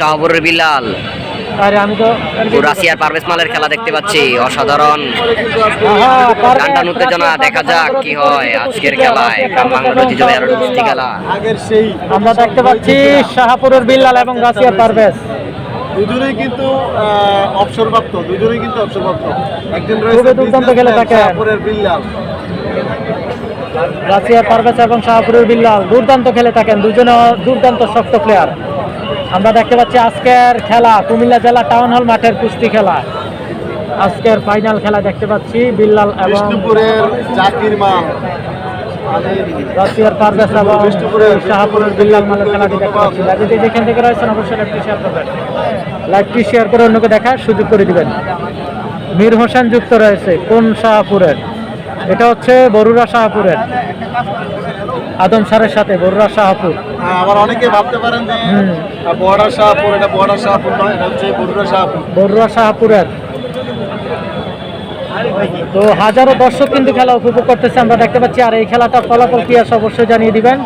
শাহপুরের বিলাল আরে আমি তো ও রাশিয়ার পারভেজ মালের খেলা দেখতে পাচ্ছি। অসাধারণ টানটান উত্তেজনা। দেখা যাক কি হয় আজকের খেলায়। গ্রাম বাংলার ঐতিহ্যবাহী আরো কুস্তি খেলা। আমরা দেখতে পাচ্ছি শাহপুরের বিল্লাল এবং রাশিয়ার পারভেজ দুজনেই কিন্তু অবসরপ্রাপ্ত, একজন খুবই রয়েছে দুর্দান্ত খেলে থাকেন। শাহপুরের বিল্লাল, রাশিয়ার পারভেজ এবং শাহপুরের বিল্লাল দুর্দান্ত খেলে থাকেন, দুজনে দুর্দান্ত শক্ত প্লেয়ার। আমরা দেখতে পাচ্ছি আজকের খেলা কুমিল্লা জেলা টাউন হল মাঠের কুস্তি খেলা। আজকের ফাইনাল খেলা দেখতে পাচ্ছি বিল্লাল এবং বিষ্ণুপুরের জাকির মাল, রাশিয়ার পারভেজ এবং শাহপুরের বিল্লাল মালের খেলাটি দেখতে পাচ্ছি। যদি যেখান থেকে রয়েছেন অবশ্যই লাইভটি শেয়ার করবেন, লাইভটি শেয়ার করে অন্যকে দেখার সুযোগ করে দিবেন। মীর হোসেন যুক্ত রয়েছে কোন শাহপুরের? এটা হচ্ছে বরুড়া শাহপুরের আদম স্যারের সাথে বরুড়া শাহপুর। আবার অনেকে ভাবতে পারেন যে বর্ডার শাহপুর, এটা বর্ডার শাহপুর নয়, এটা হচ্ছে বরুড়া শাহপুর। বরুড়া শাহপুরের তো হাজারো দর্শক কিন্তু খেলা উপভোগ করতেছে আমরা দেখতে পাচ্ছি। আর এই খেলাটার ফলাফল কি আসে অবশ্যই জানিয়ে দিবেন।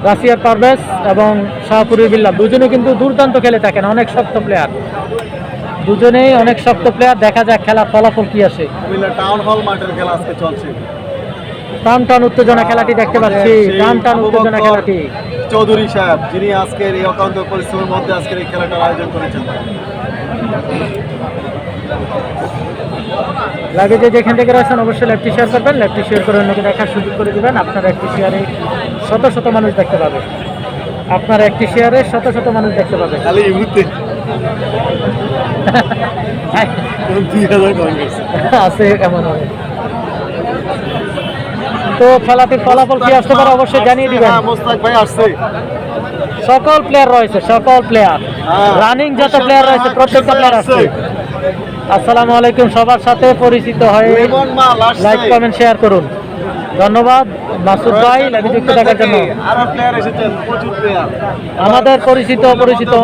রাশিয়ার পারভেজ এবং শাহপুরের বিল্লাল দুজনে কিন্তু দুর্দান্ত খেলে থাকেন, অনেক শক্ত প্লেয়ার, দুজনেই অনেক শক্ত প্লেয়ার। দেখা যাক খেলার ফলাফল কি আসে। কুমিল্লা টাউন হল মাঠের খেলা আজকে চলছে। টান টান উত্তেজনা খেলাটি দেখতে পাচ্ছি, টান টান উত্তেজনা খেলাটি। চৌধুরী সাহেব যিনি আজকের এই অক্লান্ত পরিশ্রমের মধ্যে আজকের এই খেলাটার আয়োজন করেছেন। লাগে যে যেখান থেকে রয়েছেন অবশ্যই লাইভটি শেয়ার করবেন, লাইভটি শেয়ার করে অন্যকে দেখার সুযোগ করে দেবেন। আপনার একটি শেয়ারে শত শত মানুষ দেখতে পাবে, আপনার একটি শেয়ারে শত শত মানুষ দেখতে পাবে। খালি এই মুহূর্তে আছে এমন অনেক। তো খেলাটির ফলাফল কি আসতে পারে অবশ্যই জানিয়ে দিবেন। মোস্তাক ভাই আসছে, সকল প্লেয়ার রয়েছে, সকল প্লেয়ার রানিং যত প্লেয়ার রয়েছে প্রত্যেকটা প্লেয়ার আসছে। আসসালামু আলাইকুম, সবার সাথে পরিচিত হয়ে লাইক কমেন্ট শেয়ার করুন। ধন্যবাদ মাসুদ ভাই লাইভে যুক্ত থাকার জন্য। আরো প্লেয়ার এসেছেন, প্রচুর প্লেয়ার, আমাদের পরিচিত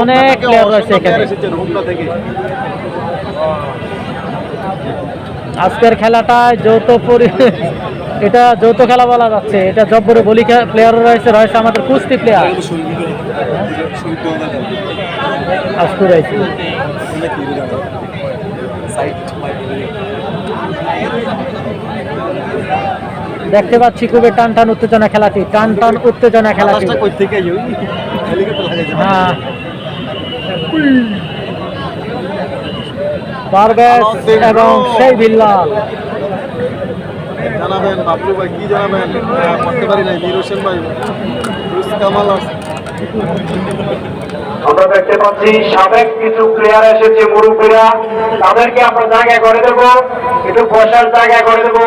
অনেক প্লেয়ার রয়েছে এখানে। আজকের খেলাটায় এটা যৌথ খেলা বলা যাচ্ছে। এটা জব্বরে বলি প্লেয়ারও রয়েছে আমাদের কুস্তি প্লেয়ার দেখতে পাচ্ছি। খুবই টান টান উত্তেজনা খেলাটি, টান টান উত্তেজনা খেলাটি। হ্যাঁ, পারভেজ এবং সেই বিল্লাল। জানাবেন বাবলু ভাই, কি জানাবেন? করতে পারি নাই। মীর হোসেন ভাই, কামাল আছে। আমরা দেখতে পাচ্ছি সাবেক কিছু প্লেয়ার এসেছে, মুরব্বীরা, তাদেরকে আমরা জায়গায় করে দেবো, একটু বসার জায়গায় করে দেবো।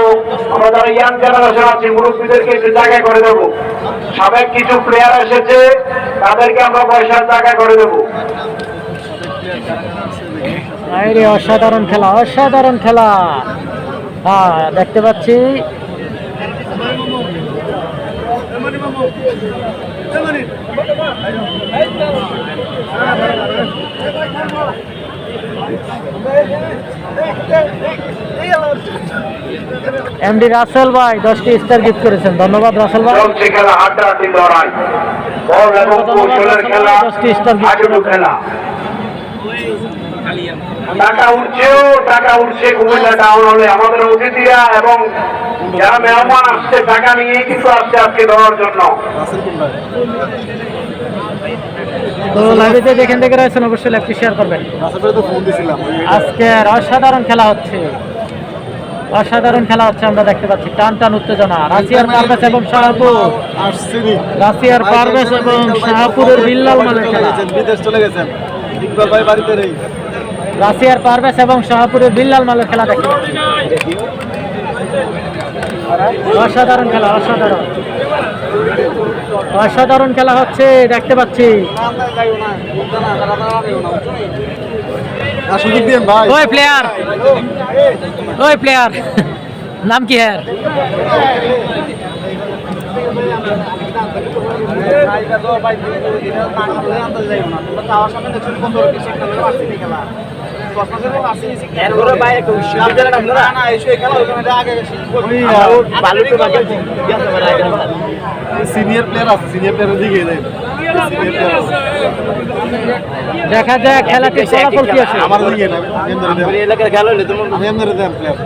আমরা যারা ইয়াং জেনারেশন আছি মুরব্বীদেরকে একটু জায়গায় করে দেবো। সাবেক কিছু প্লেয়ার এসেছে, তাদেরকে আমরা বসার জায়গায় করে দেবো। অসাধারণ খেলা, অসাধারণ খেলা। হ্যাঁ, দেখতে পাচ্ছি এমডি রাসেল ভাই 10টি স্টার গিফট করেছেন। ধন্যবাদ রাসেল ভাই। খেলা হাড্ডাহাড্ডি লড়াই, বল এবং কৌশলের খেলা, 10টি স্টার হাডুডু খেলা। টাকা উঠছে কুমিল্লা টাউন হলে। আমাদের অতিথিরা এবং যারা মেহমান আসছে টাকা নিয়ে কিন্তু আসছে আজকে দেওয়ার জন্য। তো লাইভে যেখান থেকে রয়েছেন অবশ্যই লাইভটি শেয়ার করবেন। আজকের অসাধারণ খেলা হচ্ছে, অসাধারণ খেলা হচ্ছে। আমরা দেখতে পাচ্ছি টান টান উত্তেজনা। রাশিয়ার পারভেজ এবং শাহপুর, রাশিয়ার পারভেজ এবং শাহপুরের বিল্লাল মালের খেলা। বিদেশ চলে গেছেন ইকবাল ভাই, বাড়িতে নেই। রাশিয়ার পারভেজ এবং শাহপুরের বিল্লাল মালের খেলা দেখতে পাচ্ছি। অসাধারণ খেলা, অসাধারণ অসাধারণ খেলা হচ্ছে দেখতে পাচ্ছি। ওই প্লেয়ার, ওই প্লেয়ার নাম কি হ্যাঁ? সিনিয়র প্লেয়ার আছে, সিনিয়র প্লেয়ারের দিকে দেখা যায় খেলাটির ফলাফল কি আসে। আমার দিকে না আমি এলাকার খেলা হইলে তুমি আমি এমনি দেন প্লেয়ার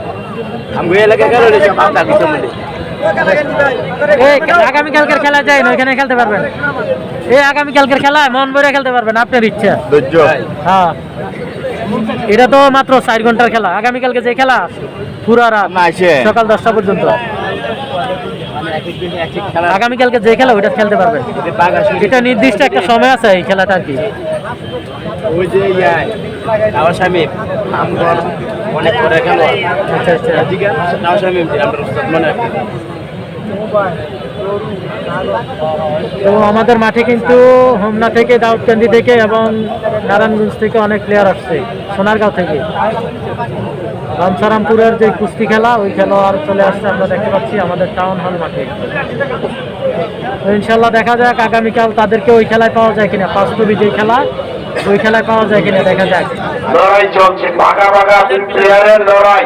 আমি এলাকার খেলা হইলে সব আপনার কিছু বলি এই আগামীকালকের খেলা যায় না, এখানে খেলতে পারবেন। এই আগামীকালকের খেলা মন ভরে খেলতে পারবেন, আপনার ইচ্ছা। ধৈর্য হ্যাঁ, এটা তো মাত্র 4 ঘন্টার খেলা। আগামীকালকে যে খেলা পুরা রাত সকাল 10টা পর্যন্ত। আগামীকালকে যে খেলা ওইটা খেলতে পারবেন। এটা নির্দিষ্ট একটা সময় আছে এই খেলাটা আর কি। ওই যে আমার স্বামী আমার অনেক করে খেলো আচ্ছা আচ্ছা। আমার স্বামী আমরা মনে তো আমাদের মাঠে কিন্তু হোমনা থেকে, দাউদকান্দি থেকে এবং নারায়ণগঞ্জ থেকে অনেক প্লেয়ার আসছে, সোনারগাঁও থেকে। রামসারামপুরের যে কুস্তি খেলা, ওই খেলোয়াড় চলে আসছে, আমরা দেখতে পাচ্ছি আমাদের টাউন হল মাঠে। তো ইনশাল্লাহ দেখা যাক আগামীকাল তাদেরকে ওই খেলায় পাওয়া যায় কিনা, বাস্তবে যে খেলা ওই খেলায় পাওয়া যায় কিনা দেখা যাক। লড়াই চলছে, বাঘা বাঘা প্লেয়ারের লড়াই।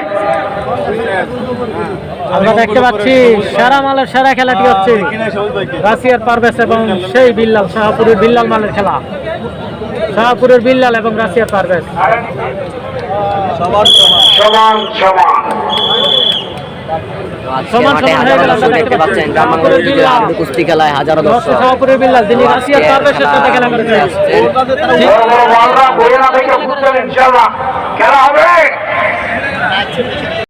আমরা দেখতে পাচ্ছি সেরা মালের সেরা খেলাটি হচ্ছে রাশিয়ার পারভেজ এবং সেই বিল্লাল, শাহপুরের বিল্লাল মালের খেলা। শাহপুরের বিল্লাল এবং রাশিয়ার পারভেজ সবার সমান সমান। আজকের মাঠে হাজারো দর্শক দেখতে পাচ্ছেন। গ্রাম বাংলার বিজয় হাডুডু কুস্তি খেলায় হাজারো দর্শক। শাহপুরের বিল্লাল যিনি রাশিয়ার পারভেজের সাথে খেলা করেছেন। বড় বড় বলরা বইরা থেকে ফুটবল ইনশাআল্লাহ খেলা হবে।